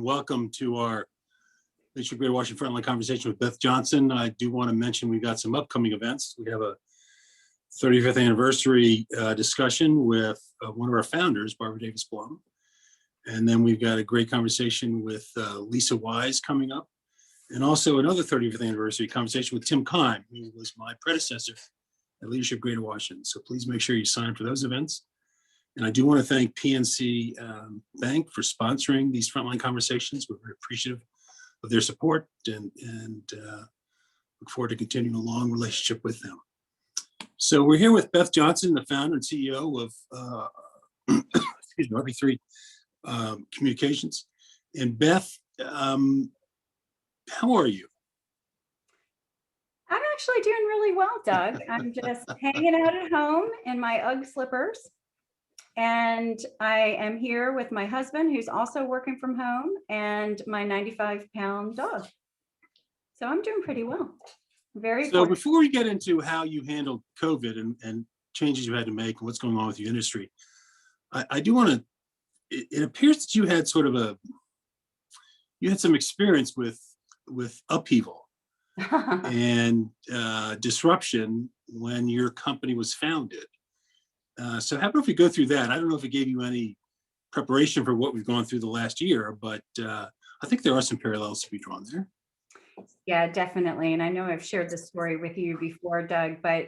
welcome to our Leadership Greater Washington Frontline conversation with Beth Johnson. I do want to mention we've got some upcoming events. We have a 35th anniversary discussion with one of our founders, Barbara Davis Blum. And then we've got a great conversation with Lisa Wise coming up. And also another 35th anniversary conversation with Tim Kime, who was my predecessor at Leadership Greater Washington. So please make sure you sign up for those events. And I do want to thank PNC Bank for sponsoring these Frontline conversations. We're very appreciative of their support and look forward to continuing a long relationship with them. So we're here with Beth Johnson, the founder and CEO of RP3 Communications. And Beth, how are you? I'm actually doing really well, Doug. I'm just hanging out at home in my UGG slippers. And I am here with my husband, who's also working from home, and my 95-pound dog. So I'm doing pretty well. Very So before we get into how you handled COVID and changes you had to make and what's going on with your industry, I do want to, it appears that you had some experience with upheaval and disruption when your company was founded. So how about if we go through that? I don't know if it gave you any preparation for what we've gone through the last year, but I think there are some parallels to be drawn there. Yeah, definitely. And I know I've shared this story with you before, Doug, but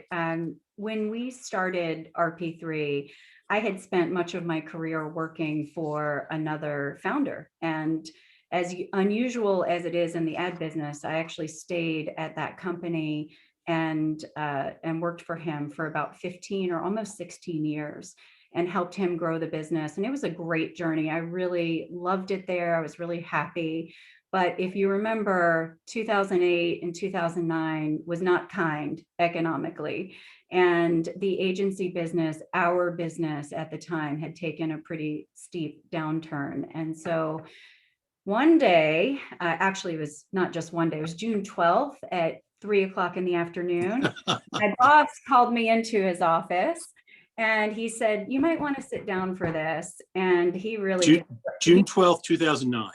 when we started RP3, I had spent much of my career working for another founder. And as unusual as it is in the ad business, I actually stayed at that company and worked for him for about 15 or almost 16 years and helped him grow the business. And it was a great journey. I really loved it there. I was really happy. But if you remember, 2008 and 2009 was not kind economically. And the agency business, our business at the time, had taken a pretty steep downturn. And so one day, actually it was not just one day, it was June 12th at 3:00 in the afternoon. My boss called me into his office and he said, "You might want to sit down for this." And he really June 12th, 2009.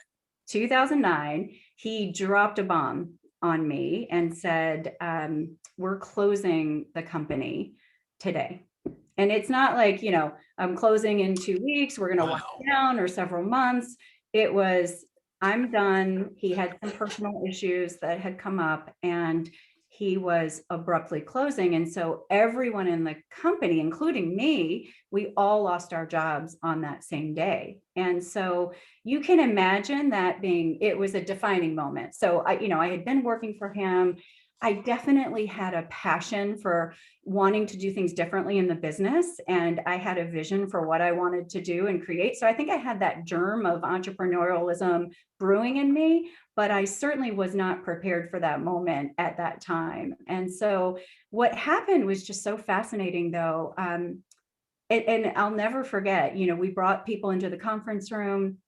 2009, he dropped a bomb on me and said, "We're closing the company today." And it's not like, I'm closing in 2 weeks, we're going to wind down, or several months. It was, I'm done. He had some personal issues that had come up and he was abruptly closing. And so everyone in the company, including me, we all lost our jobs on that same day. And so you can imagine that it was a defining moment. So I had been working for him. I definitely had a passion for wanting to do things differently in the business. And I had a vision for what I wanted to do and create. So I think I had that germ of entrepreneurialism brewing in me, but I certainly was not prepared for that moment at that time. And so what happened was just so fascinating, though. And I'll never forget, we brought people into the conference room.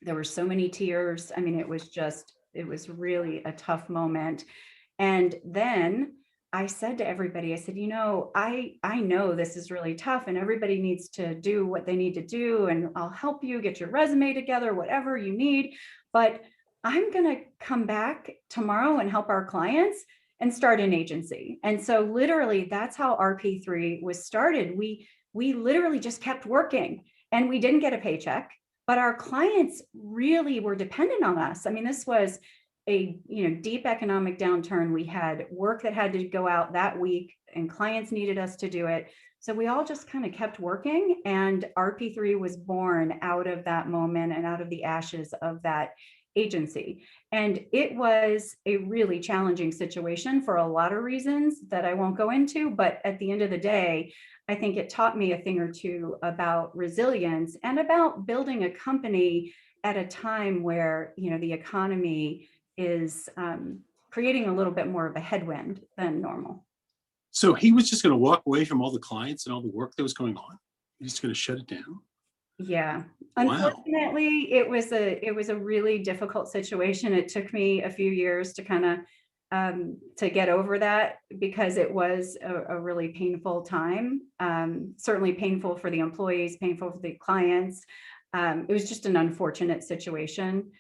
There were so many tears. I mean, it was really a tough moment. And then I said to everybody, I said, I know this is really tough and everybody needs to do what they need to do. And I'll help you get your resume together, whatever you need. But I'm going to come back tomorrow and help our clients and start an agency. And so literally that's how RP3 was started. We literally just kept working and we didn't get a paycheck, but our clients really were dependent on us. I mean, this was a deep economic downturn. We had work that had to go out that week and clients needed us to do it. So we all just kind of kept working, and RP3 was born out of that moment and out of the ashes of that agency. And it was a really challenging situation for a lot of reasons that I won't go into, but at the end of the day, I think it taught me a thing or two about resilience and about building a company at a time where, the economy is creating a little bit more of a headwind than normal. So he was just going to walk away from all the clients and all the work that was going on? He's just going to shut it down? Yeah. Unfortunately, wow. It was a really difficult situation. It took me a few years to kind of to get over that, because it was a really painful time. Certainly painful for the employees, painful for the clients. It was just an unfortunate situation.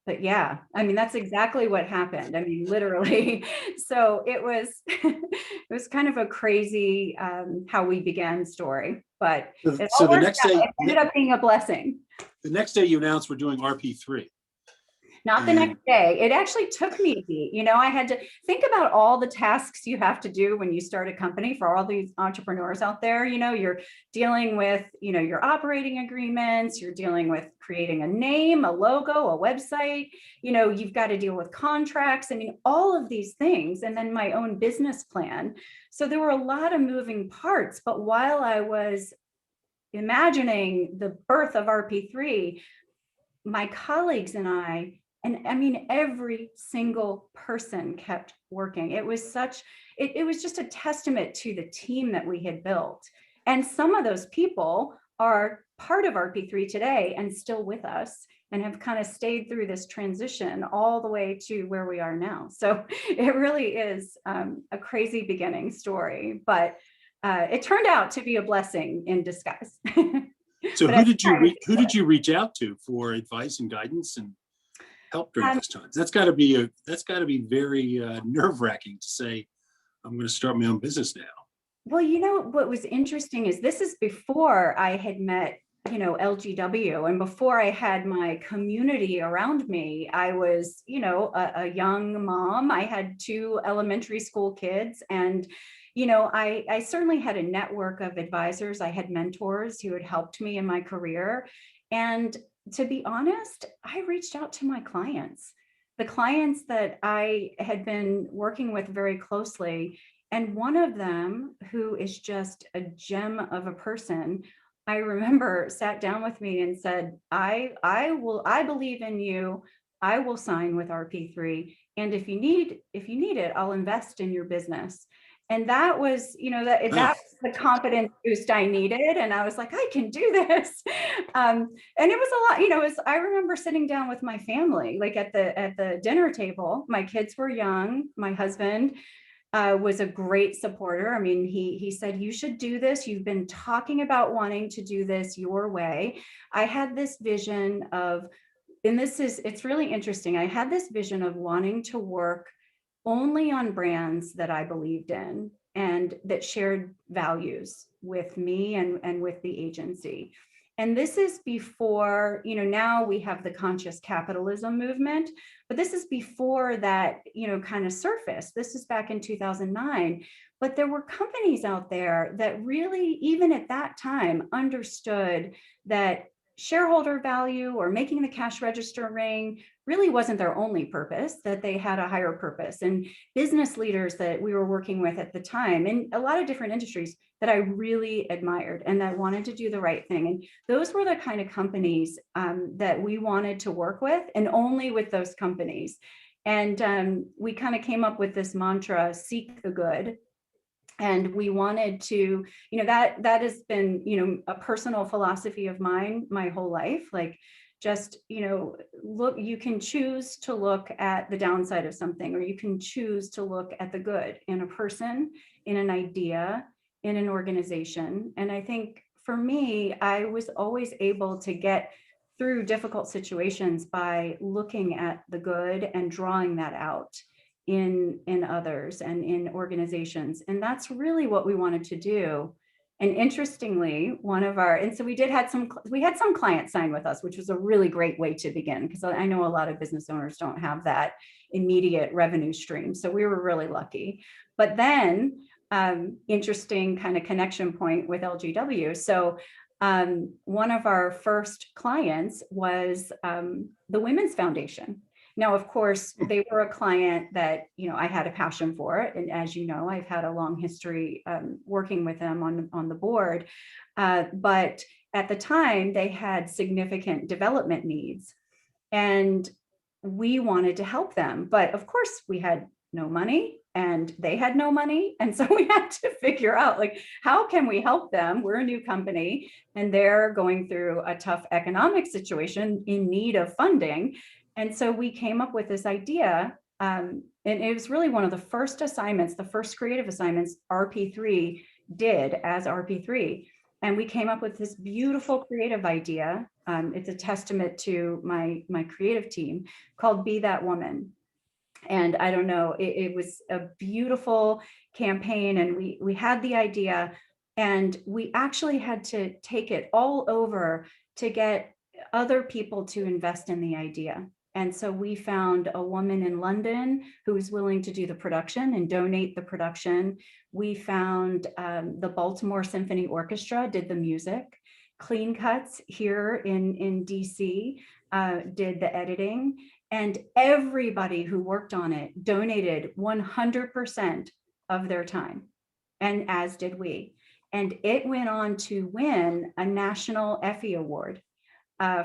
But yeah, I mean, that's exactly what happened. I mean, literally. So it was, it was kind of a crazy how we began story, but it So all the worked next out. day, It ended up being a blessing. you announced we're doing RP3. Not the And next day. It actually took me, I had to think about all the tasks you have to do when you start a company for all these entrepreneurs out there. You're dealing with, your operating agreements, you're dealing with creating a name, a logo, a website, you've got to deal with contracts. I mean, all of these things, and then my own business plan. So there were a lot of moving parts, but while I was imagining the birth of RP3, my colleagues and I mean, every single person kept working. It was it was just a testament to the team that we had built. And some of those people are part of RP3 today and still with us and have kind of stayed through this transition all the way to where we are now. So it really is a crazy beginning story, but it turned out to be a blessing in disguise. so But who did you reach out to for advice and guidance and help during those times? That's got to be very nerve-wracking to say, I'm going to start my own business now. Well, what was interesting is this is before I had met, LGW, and before I had my community around me. I was, a young mom. I had 2 elementary school kids, and I certainly had a network of advisors. I had mentors who had helped me in my career. And to be honest, I reached out to my clients, the clients that I had been working with very closely. And one of them, who is just a gem of a person, I remember sat down with me and said, I believe in you. I will sign with RP3. And if you need it, I'll invest in your business. And that was, that was the confidence boost I needed. And I was like, I can do this. And it was a lot, I remember sitting down with my family, like at the dinner table. My kids were young. My husband was a great supporter. I mean, he said, you should do this. You've been talking about wanting to do this your way. I had this vision of, and it's really interesting. I had this vision of wanting to work only on brands that I believed in and that shared values with me and with the agency. And this is before, now we have the conscious capitalism movement, but this is before that, kind of surfaced. This is back in 2009. But there were companies out there that really, even at that time, understood that shareholder value or making the cash register ring really wasn't their only purpose, that they had a higher purpose. And business leaders that we were working with at the time in a lot of different industries that I really admired and that wanted to do the right thing. And those were the kind of companies that we wanted to work with, and only with those companies. And we kind of came up with this mantra, seek the good. And we wanted to, that has been, a personal philosophy of mine my whole life. Like, just, look, you can choose to look at the downside of something, or you can choose to look at the good in a person, in an idea, in an organization. And I think for me, I was always able to get through difficult situations by looking at the good and drawing that out in others and in organizations. And that's really what we wanted to do. And interestingly, so we had some clients sign with us, which was a really great way to begin, because I know a lot of business owners don't have that immediate revenue stream. So we were really lucky. But then interesting kind of connection point with LGW. So one of our first clients was the Women's Foundation. Now, of course, they were a client that, I had a passion for it. And as you know, I've had a long history working with them on the board. But at the time, they had significant development needs. And we wanted to help them. But of course, we had no money and they had no money. And so we had to figure out, like, how can we help them? We're a new company and they're going through a tough economic situation in need of funding. And so we came up with this idea, and it was really one of the first assignments, the first creative assignments RP3 did as RP3. And we came up with this beautiful creative idea. It's a testament to my creative team, called Be That Woman. And I don't know, it was a beautiful campaign, and we had the idea, and we actually had to take it all over to get other people to invest in the idea. And so we found a woman in London who was willing to do the production and donate the production. We found the Baltimore Symphony Orchestra did the music. Clean Cuts here in DC did the editing. And everybody who worked on it donated 100% of their time, and as did we. And it went on to win a national Effie Award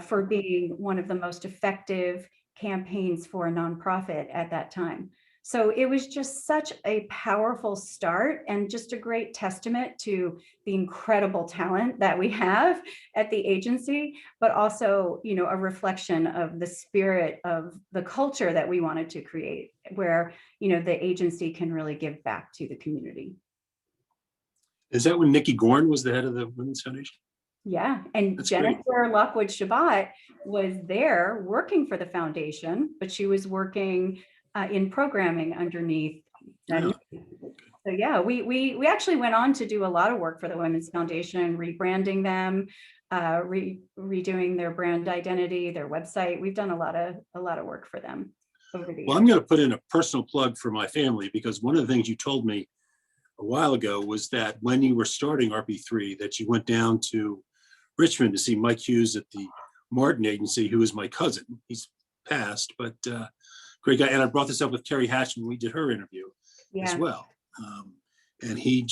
for being one of the most effective campaigns for a nonprofit at that time. So it was just such a powerful start, and just a great testament to the incredible talent that we have at the agency, but also, you know, a reflection of the spirit of the culture that we wanted to create, where, you know, the agency can really give back to the community. Is that when Nikki Gorn was the head of the Women's Foundation? Yeah, and That's Jennifer great. Lockwood Shabbat was there working for the foundation, but she was working in programming underneath. Yeah. So yeah, we actually went on to do a lot of work for the Women's Foundation, rebranding them, redoing their brand identity, their website. We've done a lot of work for them over the Well, years. I'm going to put in a personal plug for my family, because one of the things you told me a while ago was that when you were starting RP3, that you went down to Richmond to see Mike Hughes at the Martin Agency, who is my cousin. He's passed, but great guy. And I brought this up with Terry Hatch when we did her interview as well. And he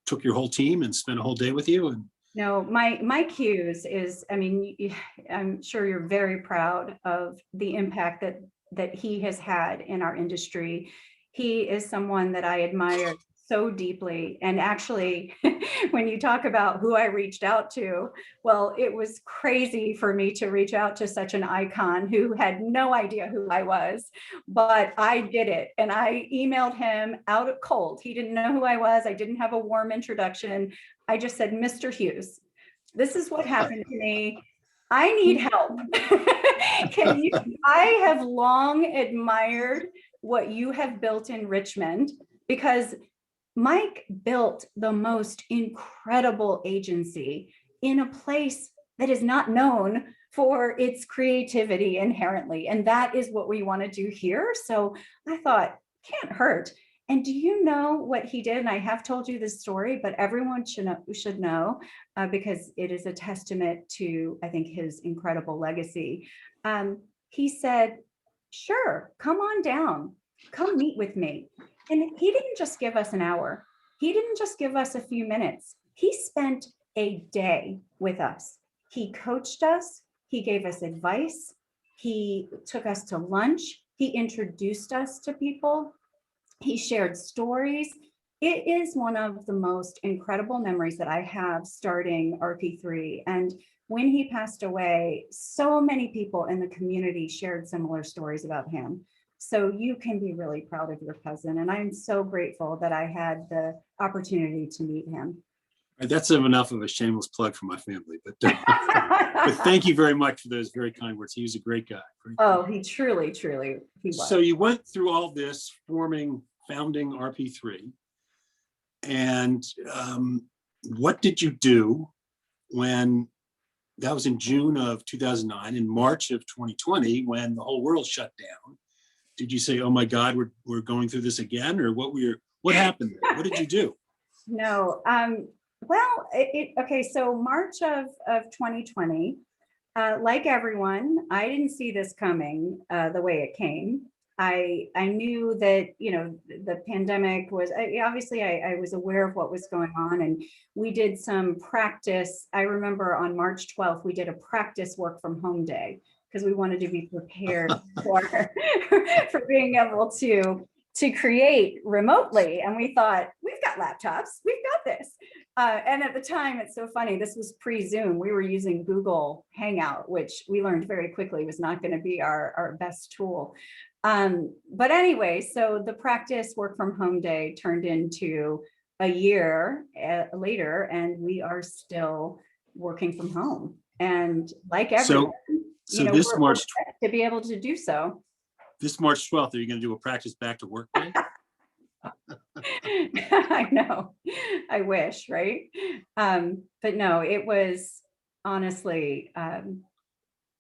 took your whole team and spent a whole day with you. And no, Mike Hughes is, I mean, I'm sure you're very proud of the impact that he has had in our industry. He is someone that I admire so deeply. And actually, when you talk about who I reached out to, well, it was crazy for me to reach out to such an icon who had no idea who I was, but I did it. And I emailed him out of cold. He didn't know who I was. I didn't have a warm introduction. I just said, Mr. Hughes, this is what happened to me. I need help. I have long admired what you have built in Richmond, because Mike built the most incredible agency in a place that is not known for its creativity inherently. And that is what we want to do here. So I thought, can't hurt. And do you know what he did? And I have told you this story, but everyone should know because it is a testament to, I think, his incredible legacy. He said, sure, come on down, come meet with me. And he didn't just give us an hour. He didn't just give us a few minutes. He spent a day with us. He coached us. He gave us advice. He took us to lunch. He introduced us to people. He shared stories. It is one of the most incredible memories that I have starting RP3. And when he passed away, so many people in the community shared similar stories about him. So you can be really proud of your cousin. And I'm so grateful that I had the opportunity to meet him. that's enough of a shameless plug for my family. But thank you very much for those very kind words. He was a great guy. He truly, truly, he was. So you went through all this founding RP3. And what did you do when that was in June of 2009, in March of 2020, when the whole world shut down? Did you say, oh my God, we're going through this again? Or what happened there? What did you do? No, well, okay, so March of 2020, like everyone, I didn't see this coming the way it came. I knew that, you know, the pandemic was, obviously I was aware of what was going on, and we did some practice. I remember on March 12th, we did a practice work from home day, because we wanted to be prepared for being able to create remotely. And we thought, we've got laptops, we've got this. And at the time, it's so funny, this was pre-Zoom. We were using Google Hangout, which we learned very quickly was not going to be our best tool. But anyway, so the practice work from home day turned into a year later, and we are still working from home. And like everyone, So we're blessed to be able to do so. This March 12th, are you going to do a practice back to work day? I know. I wish, right? But no, it was honestly,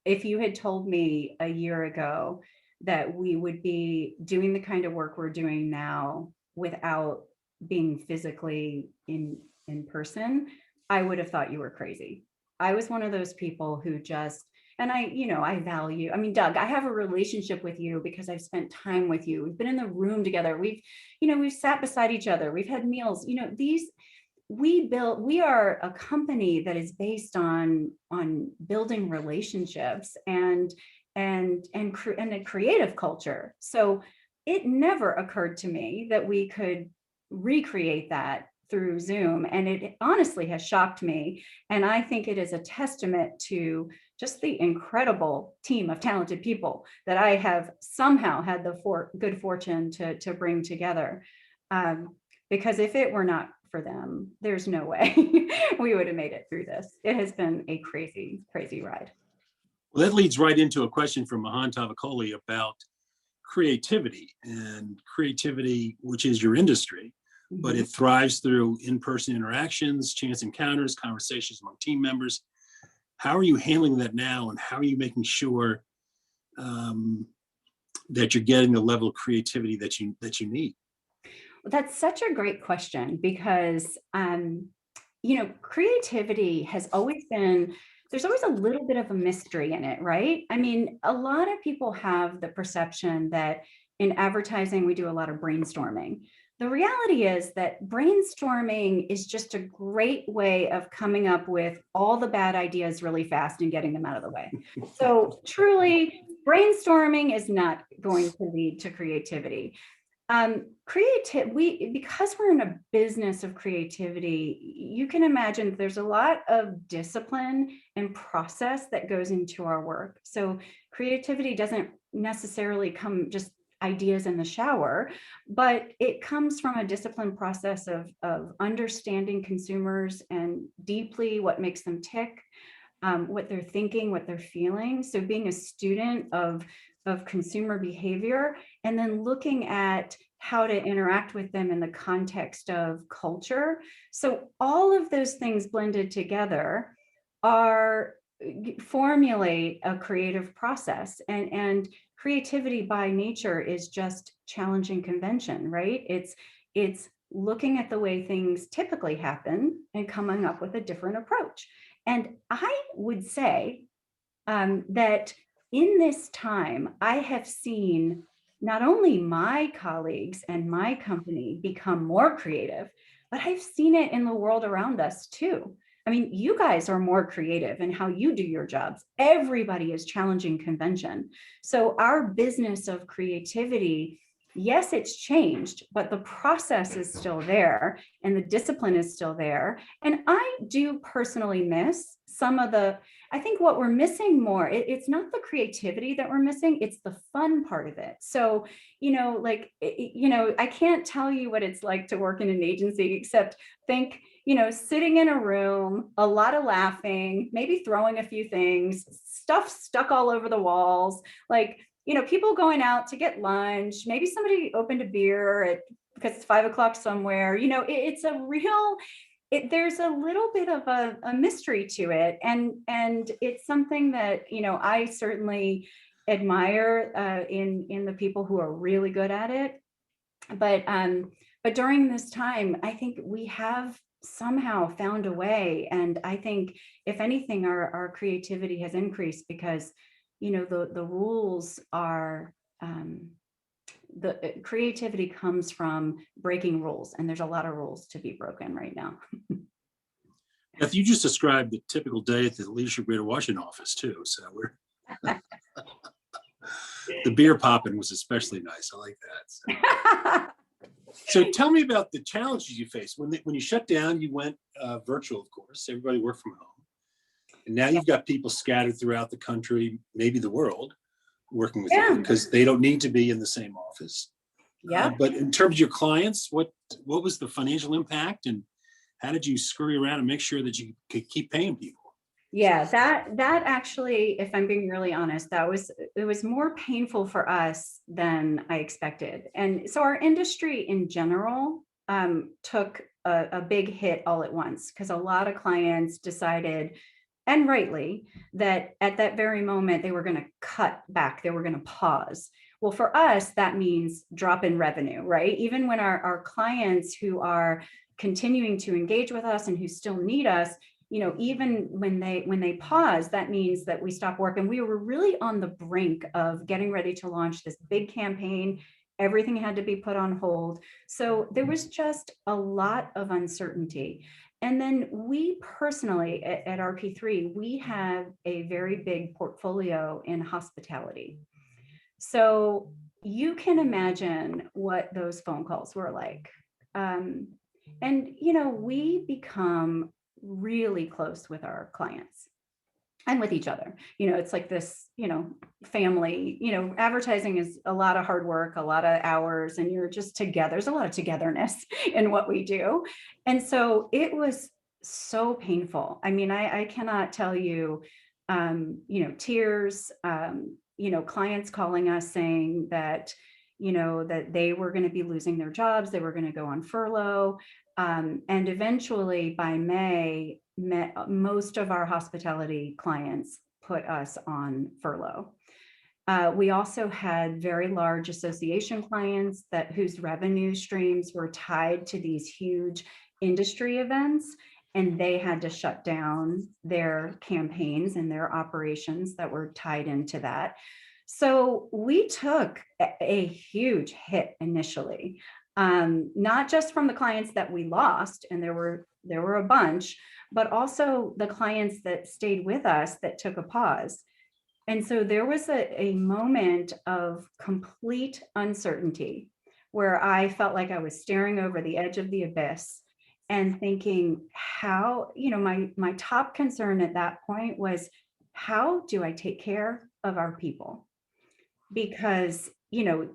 if you had told me a year ago that we would be doing the kind of work we're doing now without being physically in person, I would have thought you were crazy. I was one of those people who just, and I value, I mean, Doug, I have a relationship with you because I've spent time with you. We've been in the room together. We've sat beside each other. We've had meals, we are a company that is based on building relationships and a creative culture. So it never occurred to me that we could recreate that through Zoom. And it honestly has shocked me. And I think it is a testament to just the incredible team of talented people that I have somehow had the good fortune to bring together. Because if it were not for them, there's no way we would have made it through this. It has been a crazy, crazy ride. Well, that leads right into a question from Mahan Tavakoli about creativity, which is your industry, but it thrives through in-person interactions, chance encounters, conversations among team members. How are you handling that now, and how are you making sure that you're getting the level of creativity that you need? That's such a great question because, creativity has always been, there's always a little bit of a mystery in it, right? I mean, a lot of people have the perception that in advertising, we do a lot of brainstorming. The reality is that brainstorming is just a great way of coming up with all the bad ideas really fast and getting them out of the way. So truly, brainstorming is not going to lead to creativity. Because we're in a business of creativity, you can imagine there's a lot of discipline and process that goes into our work. So creativity doesn't necessarily come just ideas in the shower, but it comes from a disciplined process of understanding consumers and deeply what makes them tick, what they're thinking, what they're feeling. So being a student of consumer behavior, and then looking at how to interact with them in the context of culture. So all of those things blended together formulate a creative process. And creativity by nature is just challenging convention, right? It's looking at the way things typically happen and coming up with a different approach. And I would say that in this time, I have seen not only my colleagues and my company become more creative, but I've seen it in the world around us too. I mean, you guys are more creative in how you do your jobs. Everybody is challenging convention. So our business of creativity, yes, it's changed, but the process is still there and the discipline is still there. And I do personally miss some of I think what we're missing more, it's not the creativity that we're missing, it's the fun part of it. So, I can't tell you what it's like to work in an agency, except think, sitting in a room, a lot of laughing, maybe throwing a few things, stuff stuck all over the walls, people going out to get lunch, maybe somebody opened a beer because it's 5 o'clock somewhere, it's a real, there's a little bit of a mystery to it. And it's something that, I certainly admire in the people who are really good at it. But during this time, I think we have somehow found a way. And I think if anything, our creativity has increased because, the rules are, the creativity comes from breaking rules, and there's a lot of rules to be broken right now. Beth, you just described the typical day at the Leadership Greater Washington office too. So the beer popping was especially nice. I like that. So tell me about the challenges you faced when you shut down. You went virtual, of course. Everybody worked from home, and now you've got people scattered throughout the country, maybe the world, working with you because they don't need to be in the same office. Yeah. But in terms of your clients, what was the financial impact, and how did you scurry around and make sure that you could keep paying people? Yeah, that actually, if I'm being really honest, it was more painful for us than I expected. And so our industry in general took a big hit all at once, because a lot of clients decided, and rightly, that at that very moment they were going to cut back, they were going to pause. Well, for us, that means drop in revenue, right? Even when our clients who are continuing to engage with us and who still need us, even when they pause, that means that we stop work. And we were really on the brink of getting ready to launch this big campaign. Everything had to be put on hold. So there was just a lot of uncertainty. And then we personally at RP3, we have a very big portfolio in hospitality. So you can imagine what those phone calls were like. And we become really close with our clients and with each other. It's like this, family. Advertising is a lot of hard work, a lot of hours, and you're just together. There's a lot of togetherness in what we do. And so it was so painful. I mean, I cannot tell you, tears, clients calling us saying that, that they were going to be losing their jobs, they were going to go on furlough. And eventually by May, most of our hospitality clients put us on furlough. We also had very large association clients whose revenue streams were tied to these huge industry events, and they had to shut down their campaigns and their operations that were tied into that. So we took a huge hit initially, not just from the clients that we lost, and there were a bunch, but also the clients that stayed with us that took a pause. And so there was a moment of complete uncertainty where I felt like I was staring over the edge of the abyss and thinking, how, my top concern at that point was, how do I take care of our people? Because,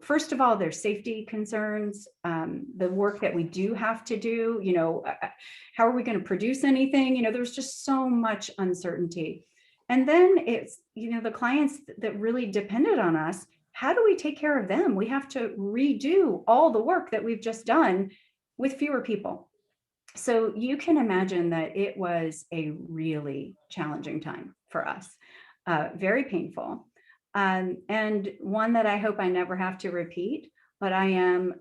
first of all, there's safety concerns, the work that we do have to do, how are we going to produce anything? There's just so much uncertainty. And then it's, the clients that really depended on us, how do we take care of them? We have to redo all the work that we've just done with fewer people. So you can imagine that it was a really challenging time for us, very painful. And one that I hope I never have to repeat, but I am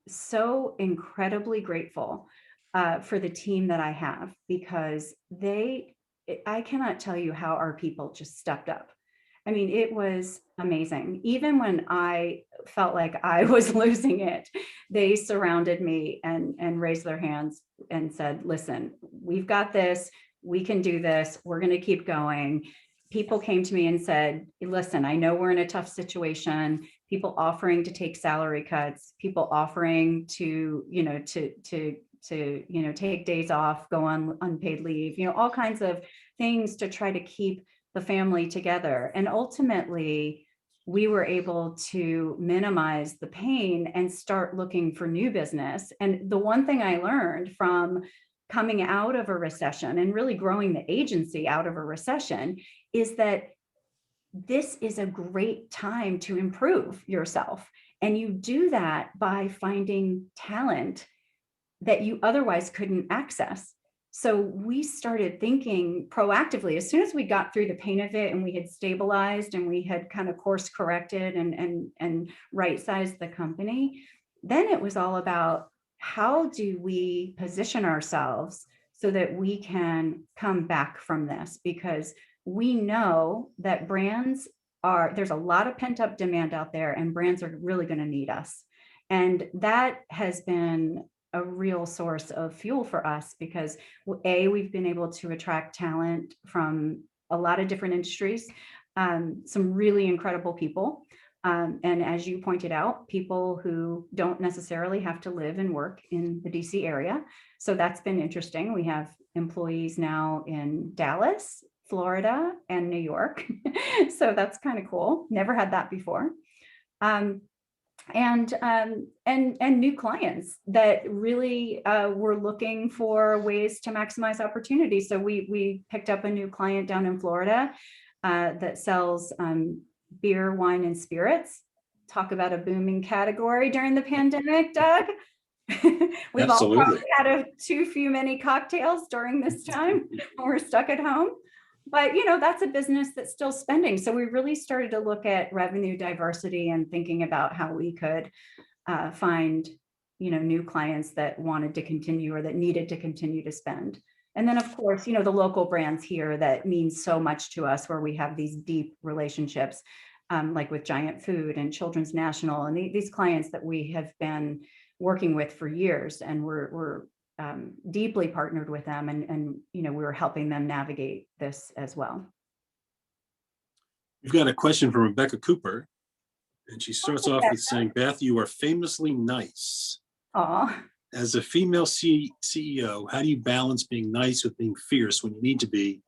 so incredibly grateful for the team that I have, because I cannot tell you how our people just stepped up. I mean, it was amazing. Even when I felt like I was losing it, they surrounded me and raised their hands and said, listen, we've got this, we can do this, we're going to keep going. People came to me and said, listen, I know we're in a tough situation. People offering to take salary cuts, people offering to, take days off, go on unpaid leave, all kinds of things to try to keep the family together. And ultimately, we were able to minimize the pain and start looking for new business. And the one thing I learned from coming out of a recession and really growing the agency out of a recession is that this is a great time to improve yourself. And you do that by finding talent that you otherwise couldn't access. So we started thinking proactively as soon as we got through the pain of it and we had stabilized and we had kind of course corrected and right-sized the company. Then it was all about, how do we position ourselves so that we can come back from this? Because we know that there's a lot of pent-up demand out there, and brands are really going to need us. And that has been a real source of fuel for us, because we've been able to attract talent from a lot of different industries, some really incredible people. And as you pointed out, people who don't necessarily have to live and work in the DC area. So that's been interesting. We have employees now in Dallas, Florida, and New York. So that's kind of cool. Never had that before. and new clients that really were looking for ways to maximize opportunity. So we picked up a new client down in Florida that sells beer, wine, and spirits. Talk about a booming category during the pandemic, Doug. We've all Absolutely. probably had too few many cocktails during this time when we're stuck at home. But, that's a business that's still spending. So we really started to look at revenue diversity and thinking about how we could find, new clients that wanted to continue or that needed to continue to spend. And then, of course, the local brands here that mean so much to us, where we have these deep relationships, like with Giant Food and Children's National, and these clients that we have been working with for years, and we're deeply partnered with them, and we're helping them navigate this as well. We've got a question from Rebecca Cooper, and she starts off with saying, Beth, you are famously nice. Aw. As a female CEO, how do you balance being nice with being fierce when you need to be?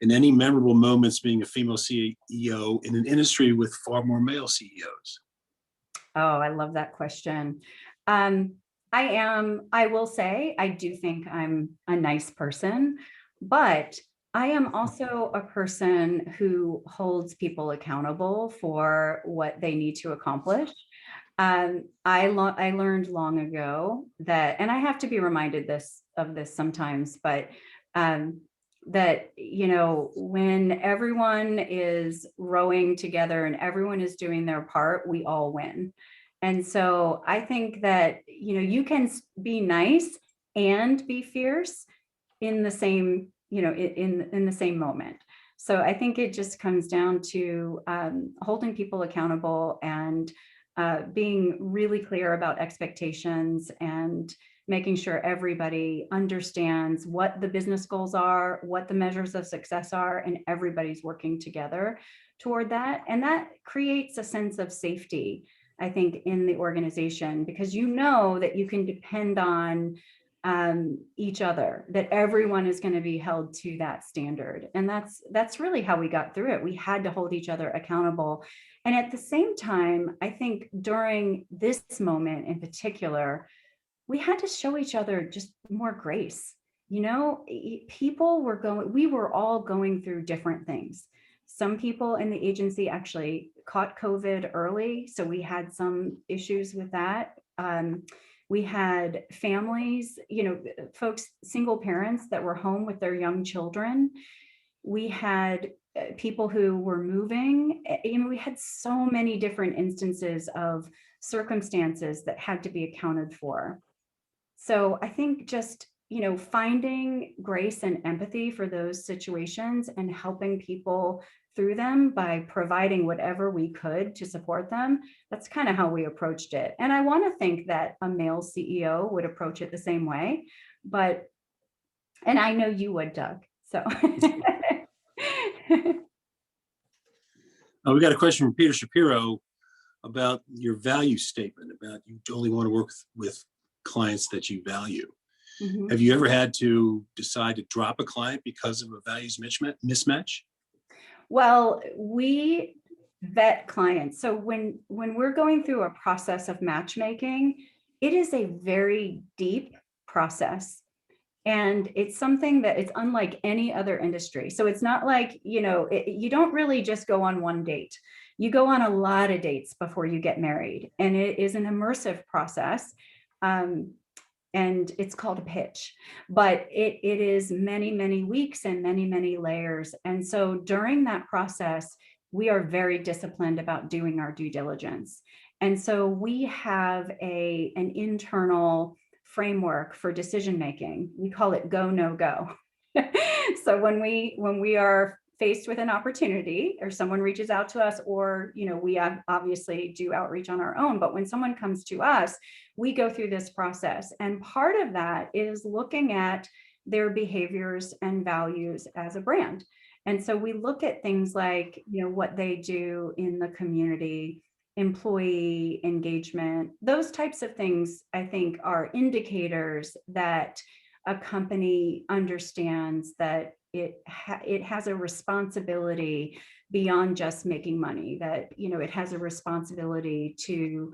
And any memorable moments being a female CEO in an industry with far more male CEOs? Oh, I love that question. I will say, I do think I'm a nice person, but I am also a person who holds people accountable for what they need to accomplish. I learned long ago that, and I have to be reminded of this sometimes, but that, when everyone is rowing together and everyone is doing their part, we all win. And so I think that, you can be nice and be fierce in the same, in the same moment. So I think it just comes down to holding people accountable and being really clear about expectations and making sure everybody understands what the business goals are, what the measures of success are, and everybody's working together toward that. And that creates a sense of safety, I think, in the organization, because that you can depend on each other, that everyone is going to be held to that standard. And that's really how we got through it. We had to hold each other accountable. And at the same time, I think during this moment in particular, we had to show each other just more grace. We were all going through different things. Some people in the agency actually caught COVID early, so we had some issues with that. We had families, folks, single parents that were home with their young children. We had people who were moving. We had so many different instances of circumstances that had to be accounted for. So I think just, finding grace and empathy for those situations and helping people through them by providing whatever we could to support them. That's kind of how we approached it. And I want to think that a male CEO would approach it the same way, and I know you would, Doug. So. We got a question from Peter Shapiro about your value statement, about you only want to work with clients that you value. Mm-hmm. Have you ever had to decide to drop a client because of a values mismatch? Well, we vet clients. So when we're going through a process of matchmaking, it is a very deep process. And it's something that it's unlike any other industry. So it's not like, you don't really just go on one date. You go on a lot of dates before you get married. And it is an immersive process. And it's called a pitch, but it is many, many weeks and many, many layers. And so during that process, we are very disciplined about doing our due diligence. And so we have an internal framework for decision making. We call it go, no go. So when we are faced with an opportunity, or someone reaches out to us, or we obviously do outreach on our own, but when someone comes to us, we go through this process. And part of that is looking at their behaviors and values as a brand. And so we look at things like what they do in the community, employee engagement, those types of things, I think, are indicators that a company understands that it has a responsibility beyond just making money, that, you know, it has a responsibility to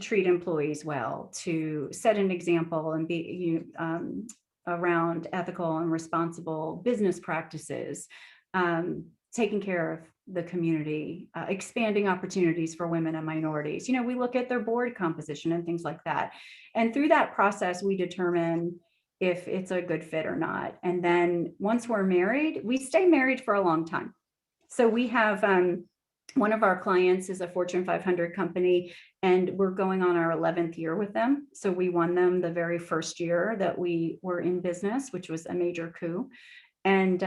treat employees well, to set an example and be around ethical and responsible business practices, taking care of the community, expanding opportunities for women and minorities. You know, we look at their board composition and things like that. And through that process, we determine if it's a good fit or not. And then once we're married, we stay married for a long time. So we have one of our clients is a Fortune 500 company, and we're going on our 11th year with them. So we won them the very first year that we were in business, which was a major coup. And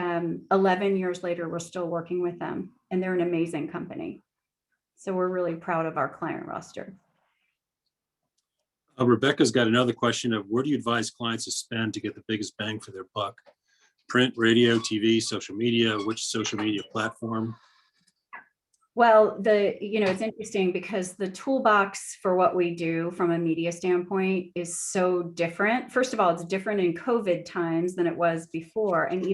11 years later, we're still working with them, and they're an amazing company. So we're really proud of our client roster. Rebecca's got another question of, where do you advise clients to spend to get the biggest bang for their buck? Print, radio, TV, social media, which social media platform? Well, it's interesting because the toolbox for what we do from a media standpoint is so different. First of all, it's different in COVID times than it was before. And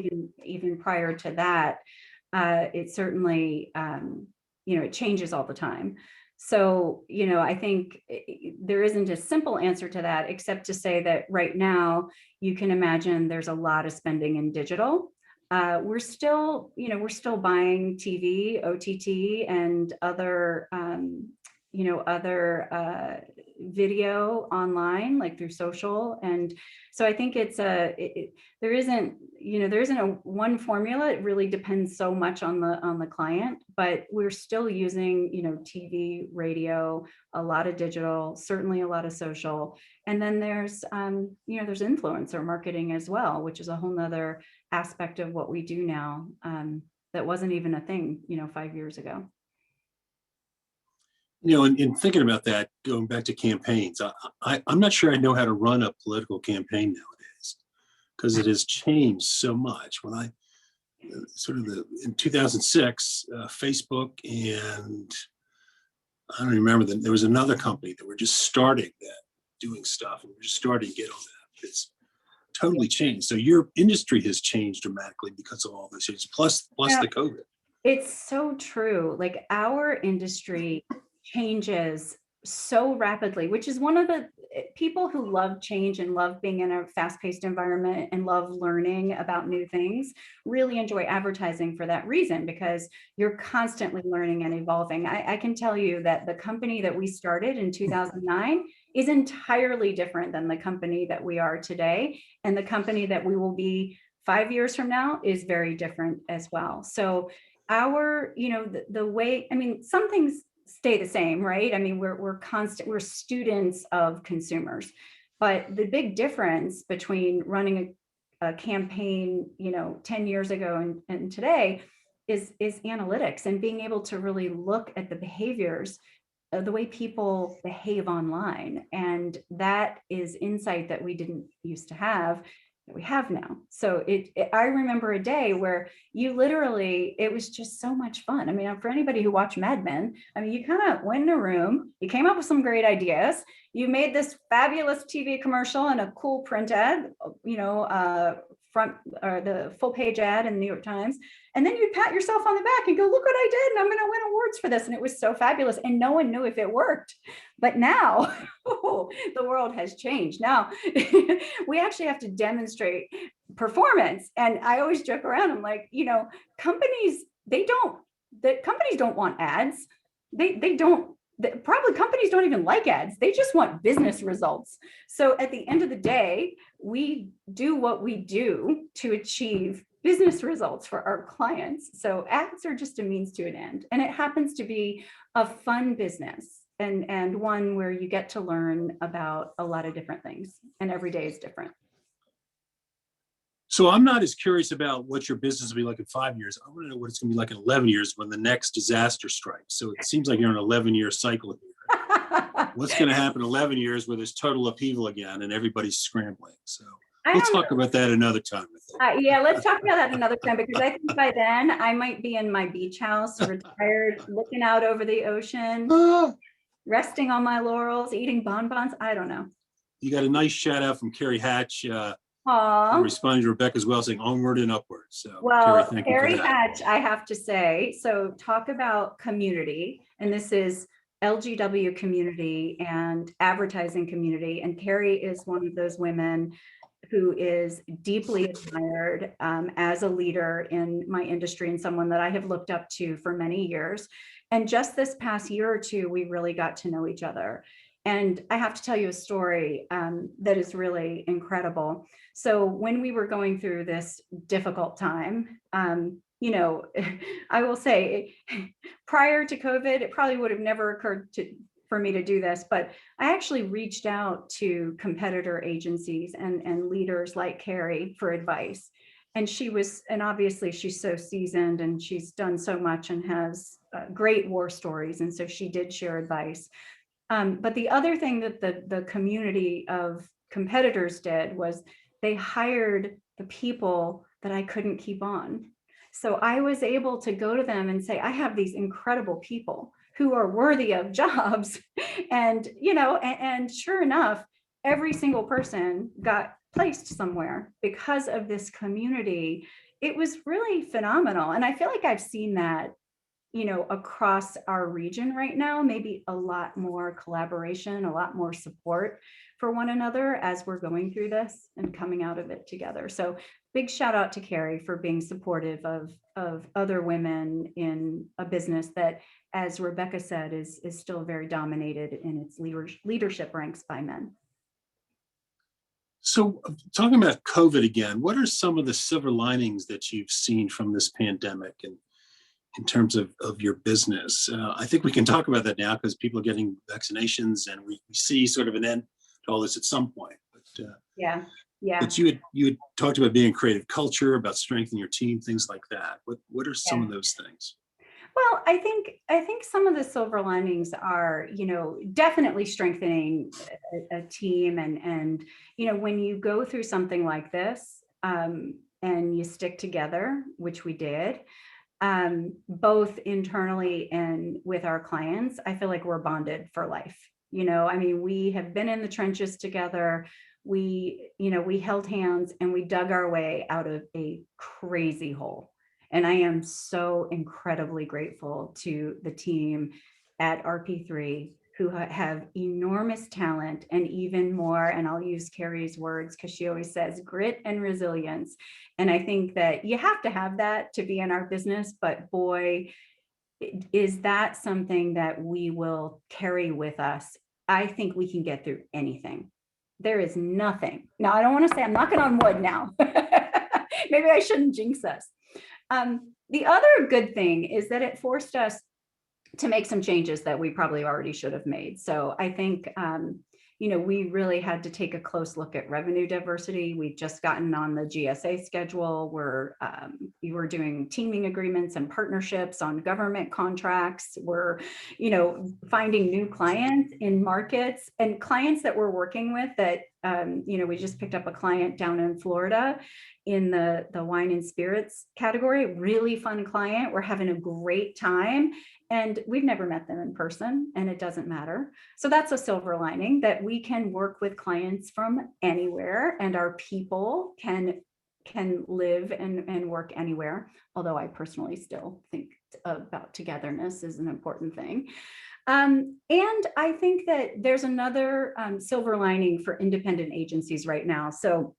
even prior to that, it certainly, it changes all the time. So, I think there isn't a simple answer to that, except to say that right now you can imagine there's a lot of spending in digital. We're still buying TV, OTT, and other video online, like through social. And so I think there isn't a one formula. It really depends so much on the client, but we're still using, TV, radio, a lot of digital, certainly a lot of social. And then there's influencer marketing as well, which is a whole nother aspect of what we do now. That wasn't even a thing, 5 years ago. In thinking about that, going back to campaigns, I'm not sure I know how to run a political campaign nowadays, because it has changed so much. When I in 2006, Facebook, and I don't remember there was another company that were just starting that, doing stuff, and we're just starting to get on that. It's totally changed. So your industry has changed dramatically because of all this changes, plus the COVID. It's so true. Like, our industry changes so rapidly, which is one of the people who love change and love being in a fast-paced environment and love learning about new things really enjoy advertising for that reason, because you're constantly learning and evolving. I can tell you that the company that we started in 2009 is entirely different than the company that we are today. And the company that we will be 5 years from now is very different as well. So the way, some things stay the same, right? We're students of consumers, but the big difference between running a campaign, 10 years ago and today is analytics, and being able to really look at the behaviors of the way people behave online. And that is insight that we didn't used to have, that we have now. So I remember a day where it was just so much fun. For anybody who watched Mad Men, you kind of went in a room, you came up with some great ideas, you made this fabulous TV commercial and a cool print ad, front or the full page ad in the New York Times. And then you'd pat yourself on the back and go, look what I did, and I'm going to win awards for this. And it was so fabulous. And no one knew if it worked. But now the world has changed. Now we actually have to demonstrate performance. And I always joke around. I'm like, companies don't want ads. Probably companies don't even like ads. They just want business results. So at the end of the day, we do what we do to achieve business results for our clients. So ads are just a means to an end. And it happens to be a fun business and one where you get to learn about a lot of different things, and every day is different. So I'm not as curious about what your business will be like in 5 years. I want to know what it's going to be like in 11 years when the next disaster strikes. So it seems like you're in an 11-year cycle here. What's going to happen in 11 years where there's total upheaval again and everybody's scrambling? So we'll talk about that another time. Yeah, let's talk about that another time, because I think by then I might be in my beach house, retired, looking out over the ocean, resting on my laurels, eating bonbons. I don't know. You got a nice shout out from Carrie Hatch. I'm Aw. responding to Rebecca as well, saying onward and upward. So Carrie, Well, thank you for Carrie that. Hatch, I have to say, so talk about community, and this is LGW community and advertising community. And Carrie is one of those women who is deeply admired as a leader in my industry and someone that I have looked up to for many years. And just this past year or two, we really got to know each other. And I have to tell you a story that is really incredible. So when we were going through this difficult time, you know, I will say prior to COVID, it probably would have never occurred for me to do this, but I actually reached out to competitor agencies and leaders like Carrie for advice. And obviously she's so seasoned and she's done so much and has great war stories. And so she did share advice. But the other thing that the community of competitors did was they hired the people that I couldn't keep on. So I was able to go to them and say, I have these incredible people who are worthy of jobs. And, you know, and sure enough, every single person got placed somewhere because of this community. It was really phenomenal. And I feel like I've seen that, you know, across our region right now, maybe a lot more collaboration, a lot more support for one another as we're going through this and coming out of it together. So big shout out to Carrie for being supportive of other women in a business that, as Rebecca said, is still very dominated in its leadership ranks by men. So talking about COVID again, what are some of the silver linings that you've seen from this pandemic and in terms of your business? I think we can talk about that now because people are getting vaccinations and we see sort of an end to all this at some point. But yeah. But you had talked about being a creative culture, about strengthening your team, things like that. What are some of those things? Well, I think some of the silver linings are, you know, definitely strengthening a team and, you know, when you go through something like this and you stick together, which we did, both internally and with our clients, I feel like we're bonded for life. You know, I mean, we have been in the trenches together. We held hands and we dug our way out of a crazy hole. And I am so incredibly grateful to the team at RP3 who have enormous talent and even more, and I'll use Carrie's words because she always says grit and resilience. And I think that you have to have that to be in our business, but boy, is that something that we will carry with us. I think we can get through anything. There is nothing. Now, I don't want to say I'm knocking on wood now. Maybe I shouldn't jinx us. The other good thing is that it forced us to make some changes that we probably already should have made. So I think, you know, we really had to take a close look at revenue diversity. We've just gotten on the GSA schedule. We were doing teaming agreements and partnerships on government contracts. We're, you know, finding new clients in markets and clients that we're working with that, you know, we just picked up a client down in Florida in the wine and spirits category, really fun client. We're having a great time and we've never met them in person and it doesn't matter. So that's a silver lining that we can work with clients from anywhere and our people can live and work anywhere. Although I personally still think about togetherness is an important thing. And I think that there's another silver lining for independent agencies right now. So,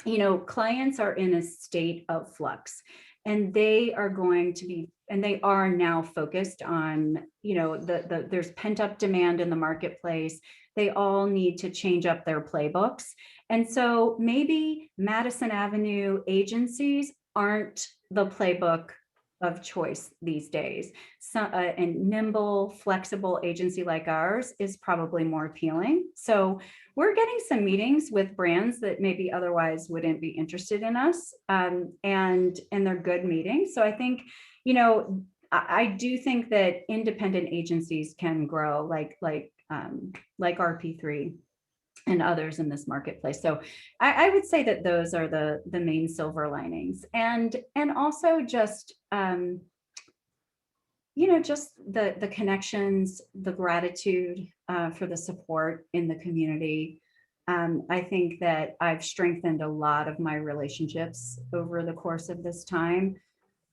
you know, clients are in a state of flux and they are going to be, and they are now focused on, you know, there's pent up demand in the marketplace. They all need to change up their playbooks. And so maybe Madison Avenue agencies aren't the playbook of choice these days. So a nimble, flexible agency like ours is probably more appealing. So we're getting some meetings with brands that maybe otherwise wouldn't be interested in us, and they're good meetings. So I think, you know, I do think that independent agencies can grow like RP3 and others in this marketplace. So I would say that those are the main silver linings, and also just you know, just the connections, the gratitude for the support in the community. I think that I've strengthened a lot of my relationships over the course of this time.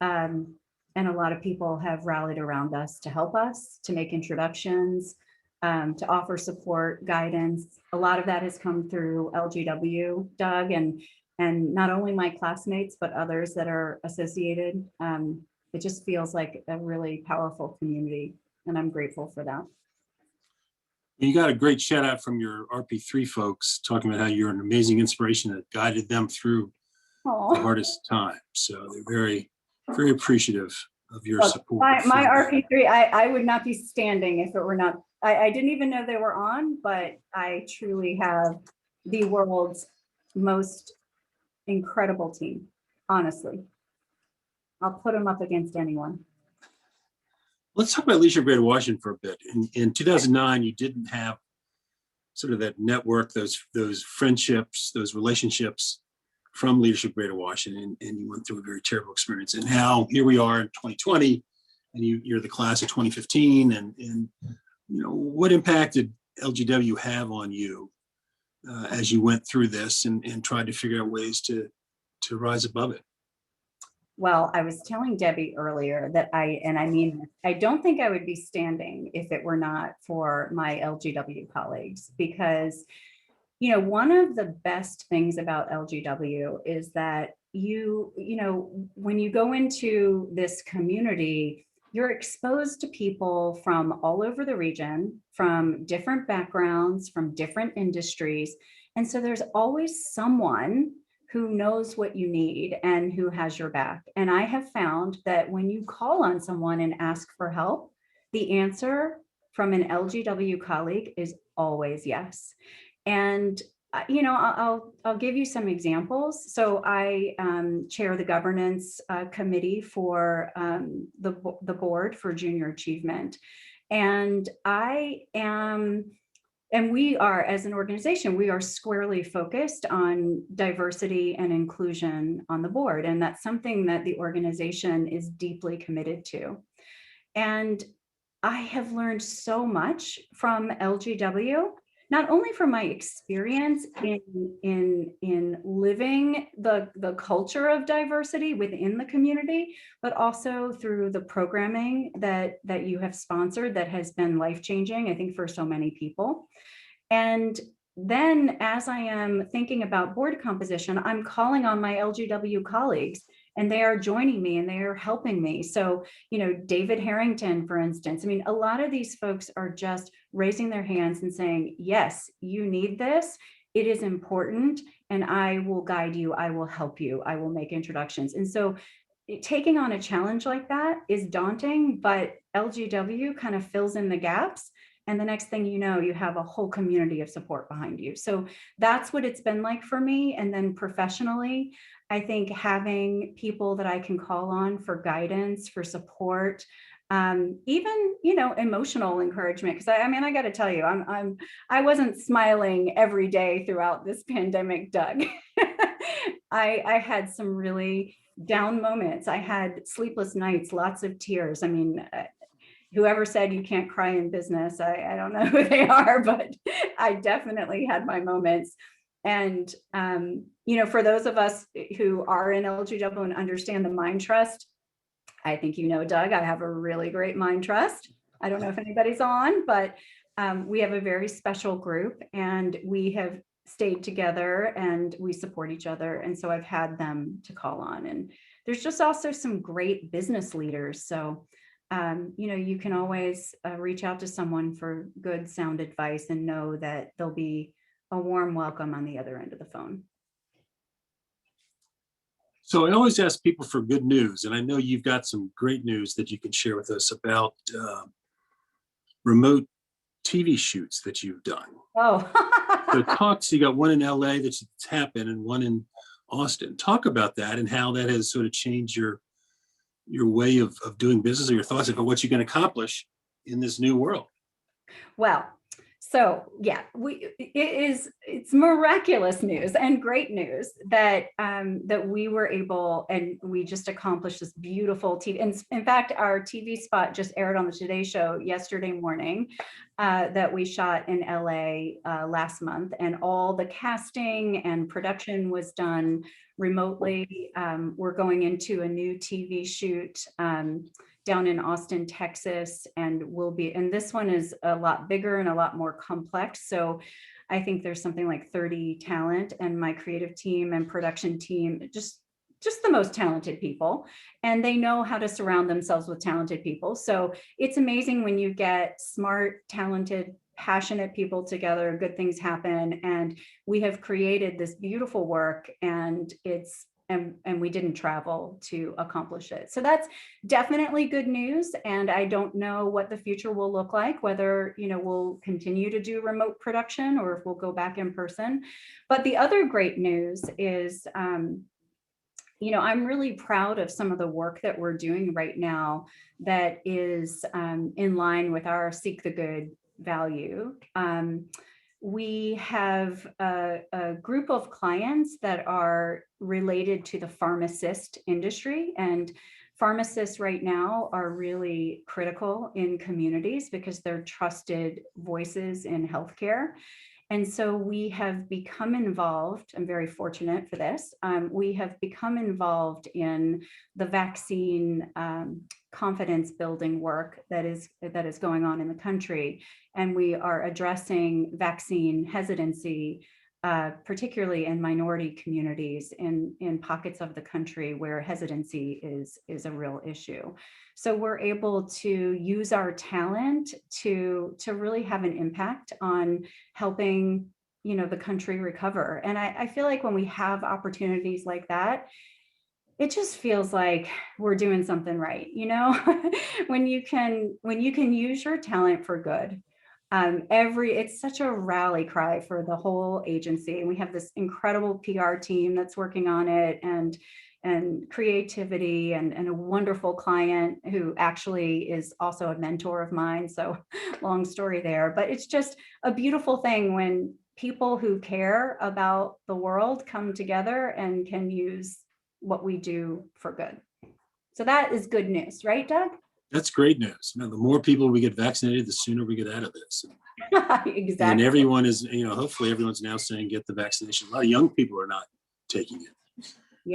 And a lot of people have rallied around us to help us, to make introductions, to offer support, guidance. A lot of that has come through LGW, Doug, and not only my classmates, but others that are associated. It just feels like a really powerful community, and I'm grateful for that. You got a great shout out from your RP3 folks talking about how you're an amazing inspiration that guided them through the hardest time. So they're very, very appreciative of your support. My RP3, I would not be standing if it were not, I didn't even know they were on, but I truly have the world's most incredible team, honestly. I'll put them up against anyone. Let's talk about Leadership Greater Washington for a bit. In 2009, you didn't have sort of that network, those friendships, those relationships from Leadership Greater Washington, and you went through a very terrible experience. And now here we are in 2020, and you're the class of 2015. And you know, what impact did LGW have on you as you went through this and tried to figure out ways to rise above it? Well, I was telling Debbie earlier that I don't think I would be standing if it were not for my LGW colleagues, because, you know, one of the best things about LGW is that you know, when you go into this community, you're exposed to people from all over the region, from different backgrounds, from different industries. And so there's always someone who knows what you need and who has your back. And I have found that when you call on someone and ask for help, the answer from an LGW colleague is always yes. And you know, I'll give you some examples. So I chair the governance committee for the board for junior achievement, and we are, as an organization, we are squarely focused on diversity and inclusion on the board. And that's something that the organization is deeply committed to. And I have learned so much from LGW, not only from my experience in living the culture of diversity within the community, but also through the programming that you have sponsored that has been life-changing, I think, for so many people. And then as I am thinking about board composition, I'm calling on my LGW colleagues, and they are joining me and they are helping me. So, you know, David Harrington, for instance, I mean, a lot of these folks are just raising their hands and saying, yes, you need this. It is important, and I will guide you. I will help you. I will make introductions. And so taking on a challenge like that is daunting, but LGW kind of fills in the gaps. And the next thing you know, you have a whole community of support behind you. So that's what it's been like for me. And then professionally, I think having people that I can call on for guidance, for support, even, you know, emotional encouragement. Because I mean, I got to tell you, I wasn't smiling every day throughout this pandemic, Doug. I had some really down moments. I had sleepless nights, lots of tears. I mean, whoever said you can't cry in business, I don't know who they are, but I definitely had my moments. And, you know, for those of us who are in LGW and understand the mind trust, I think, you know, Doug, I have a really great mind trust. I don't know if anybody's on, but we have a very special group, and we have stayed together and we support each other. And so I've had them to call on. And there's just also some great business leaders. So you know, you can always reach out to someone for good, sound advice and know that there'll be a warm welcome on the other end of the phone. So I always ask people for good news, and I know you've got some great news that you can share with us about remote TV shoots that you've done. Oh, The talks, you got one in LA that's happened and one in Austin. Talk about that and how that has sort of changed your way of doing business, or your thoughts about what you can accomplish in this new world. well, so yeah, it's it's miraculous news and great news that that we were able, and we just accomplished this beautiful TV. And in fact, our TV spot just aired on the Today Show yesterday morning, that we shot in LA last month, and all the casting and production was done remotely. We're going into a new TV shoot down in Austin, Texas, and this one is a lot bigger and a lot more complex. So I think there's something like 30 talent, and my creative team and production team, just the most talented people, and they know how to surround themselves with talented people. So it's amazing when you get smart, talented, passionate people together, good things happen. And we have created this beautiful work, and and we didn't travel to accomplish it. So that's definitely good news. And I don't know what the future will look like, whether, we'll continue to do remote production or if we'll go back in person. But the other great news is, I'm really proud of some of the work that we're doing right now that is in line with our Seek the Good value. We have a group of clients that are related to the pharmacist industry, and pharmacists right now are really critical in communities because they're trusted voices in healthcare. And so we have become involved. I'm very fortunate for this. We have become involved in the vaccine confidence building work that is going on in the country. And we are addressing vaccine hesitancy, particularly in minority communities in pockets of the country where hesitancy is a real issue. So we're able to use our talent to really have an impact on helping, the country recover. And I feel like when we have opportunities like that, it just feels like we're doing something right, when you can use your talent for good. It's such a rally cry for the whole agency. And we have this incredible PR team that's working on it, and creativity, and a wonderful client who actually is also a mentor of mine. So long story there, but it's just a beautiful thing when people who care about the world come together and can use what we do for good. So that is good news, right, Doug? That's great news. The more people we get vaccinated, the sooner we get out of this. Exactly. And everyone is, hopefully everyone's now saying get the vaccination. A lot of young people are not taking it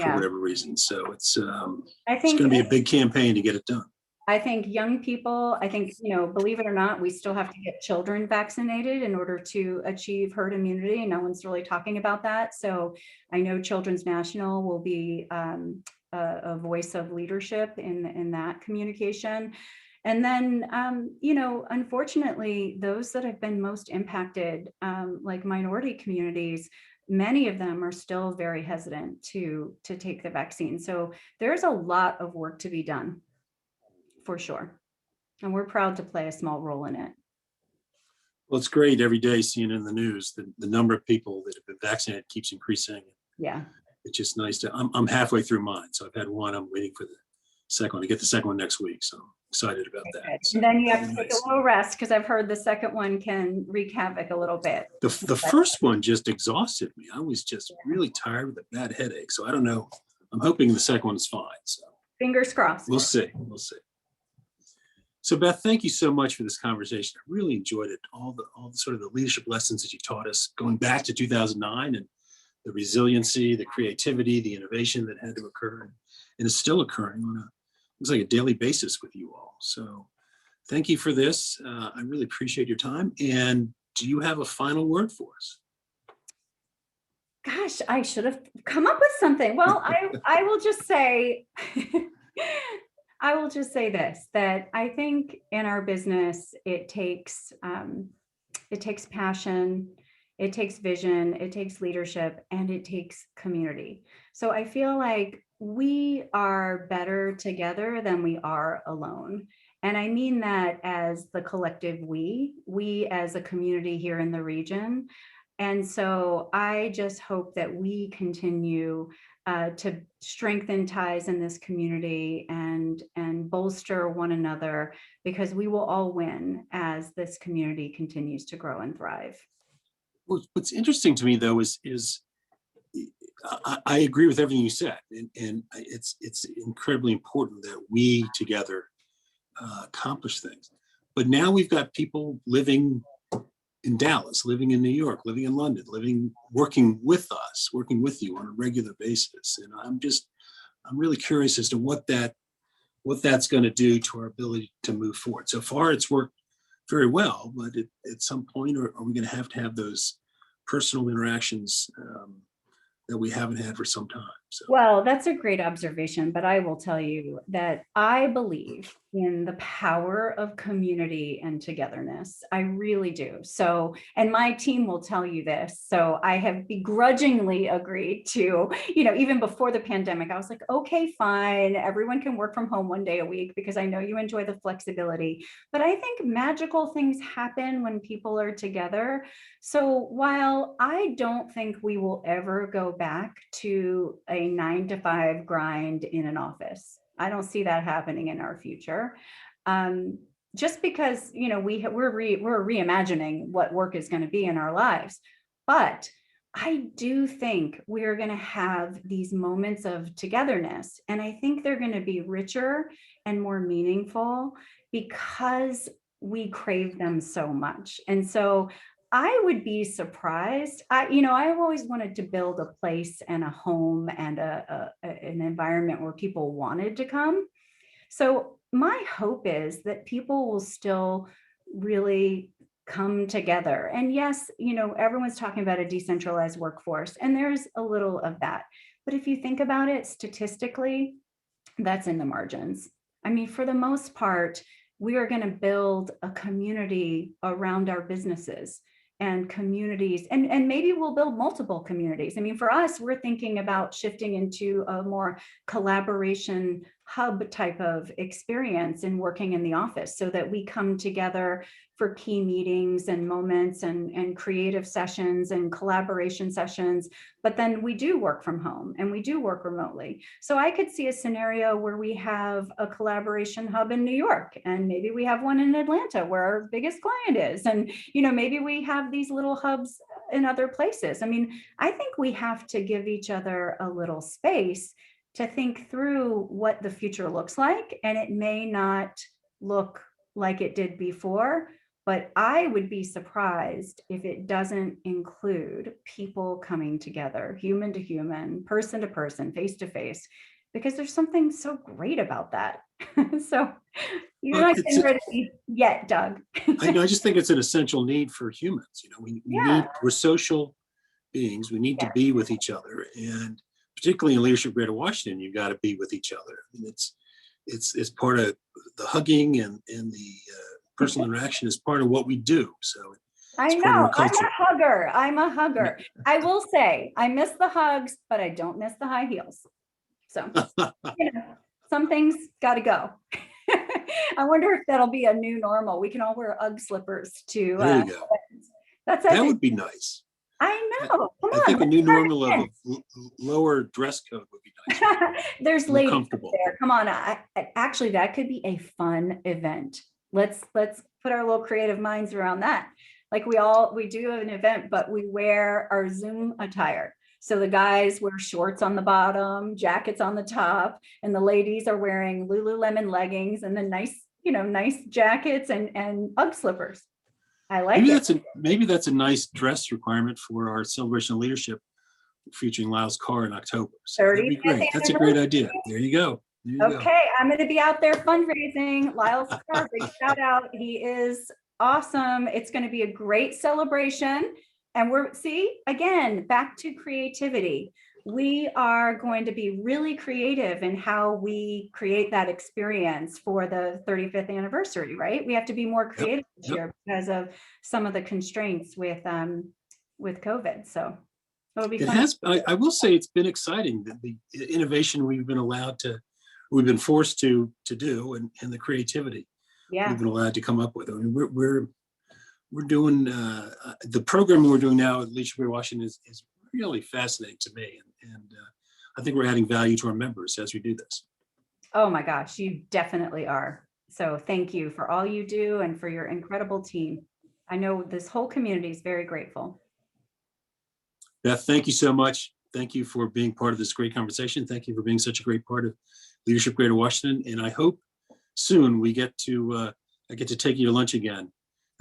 for whatever reason. So it's going to be a big campaign to get it done. I think young people, believe it or not, we still have to get children vaccinated in order to achieve herd immunity. No one's really talking about that. So I know Children's National will be a voice of leadership in that communication. And then, unfortunately, those that have been most impacted, like minority communities, many of them are still very hesitant to take the vaccine. So there's a lot of work to be done, for sure. And we're proud to play a small role in it. Well, it's great every day seeing in the news that the number of people that have been vaccinated keeps increasing. Yeah. It's just nice to, I'm halfway through mine. So I've had one, I'm waiting for the second one. I get the second one next week. So I'm excited about that. So, and then you have to take a little rest, because I've heard the second one can wreak havoc a little bit. The first one just exhausted me. I was just really tired with a bad headache. So I don't know. I'm hoping the second one is fine. So fingers crossed. We'll see. So Beth, thank you so much for this conversation. I really enjoyed it. All the sort of the leadership lessons that you taught us going back to 2009, and the resiliency, the creativity, the innovation that had to occur and is still occurring on looks like a daily basis with you all. So thank you for this. I really appreciate your time. And do you have a final word for us? Gosh, I should have come up with something. Well, I will just say, this, that I think in our business, it takes passion, it takes vision, it takes leadership, and it takes community. So I feel like we are better together than we are alone. And I mean that as the collective we as a community here in the region. And so I just hope that we continue to strengthen ties in this community and bolster one another, because we will all win as this community continues to grow and thrive. What's interesting to me though is I agree with everything you said, and it's incredibly important that we together accomplish things. But now we've got people living in Dallas, living in New York, living in London, working with us, working with you on a regular basis. And I'm really curious as to what that's going to do to our ability to move forward. So far, it's worked very well, but at some point, are we going to have those personal interactions that we haven't had for some time? So. Well, that's a great observation, but I will tell you that I believe in the power of community and togetherness. I really do. So, and my team will tell you this. So I have begrudgingly agreed to, even before the pandemic, I was like, okay, fine. Everyone can work from home one day a week because I know you enjoy the flexibility. But I think magical things happen when people are together. So while I don't think we will ever go back to a 9-to-5 grind in an office, I don't see that happening in our future. Just because, we're reimagining what work is going to be in our lives. But I do think we're going to have these moments of togetherness. And I think they're going to be richer and more meaningful because we crave them so much. And so I would be surprised. I've always wanted to build a place and a home and an environment where people wanted to come. So my hope is that people will still really come together. And yes, everyone's talking about a decentralized workforce, and there's a little of that. But if you think about it statistically, that's in the margins. I mean, for the most part, we are going to build a community around our businesses and communities, and maybe we'll build multiple communities. I mean, for us, we're thinking about shifting into a more collaboration hub type of experience in working in the office so that we come together for key meetings and moments and creative sessions and collaboration sessions. But then we do work from home and we do work remotely. So I could see a scenario where we have a collaboration hub in New York, and maybe we have one in Atlanta where our biggest client is. And, maybe we have these little hubs in other places. I mean, I think we have to give each other a little space to think through what the future looks like. And it may not look like it did before, but I would be surprised if it doesn't include people coming together, human to human, person to person, face to face, because there's something so great about that. So you're not getting ready yet, Doug. I just think it's an essential need for humans. We're social beings. We need to be with each other, and particularly in Leadership Greater Washington, you've got to be with each other. I mean, it's part of the hugging and the personal interaction is part of what we do. So I know I'm a hugger. I will say I miss the hugs, but I don't miss the high heels. So some things got to go. I wonder if that'll be a new normal. We can all wear UGG slippers to. There you go. That would be nice. I know. Come on. I think a new normal of a lower dress code would be nice. There's ladies there. Come on. Actually, that could be a fun event. Let's put our little creative minds around that. Like we do an event, but we wear our Zoom attire. So the guys wear shorts on the bottom, jackets on the top, and the ladies are wearing Lululemon leggings and then nice jackets and UGG slippers. I like it. Maybe that's a nice dress requirement for our celebration of leadership featuring Lyle's car in October. So that'd be great. That's a great idea. There you go. Okay, I'm going to be out there fundraising. Lyle's car, big shout out. He is awesome. It's going to be a great celebration. And again, back to creativity. We are going to be really creative in how we create that experience for the 35th anniversary, right? We have to be more creative this year because of some of the constraints with COVID. So it'll be fun. I will say it's been exciting, the innovation we've been forced to do and the creativity we've been allowed to come up with. I mean, we're doing the program we're doing now at Leadership Greater Washington is really fascinating to me, and I think we're adding value to our members as we do this. Oh my gosh, you definitely are. So thank you for all you do and for your incredible team. I know this whole community is very grateful. Beth, thank you so much. Thank you for being part of this great conversation. Thank you for being such a great part of Leadership Greater Washington. And I hope soon we get to, I get to take you to lunch again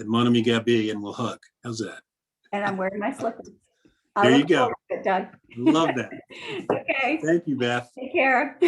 at Mon Ami Gabi and we'll hug. How's that? And I'm wearing my slippers. There you go. Doug. Love that. Okay. Thank you, Beth. Take care.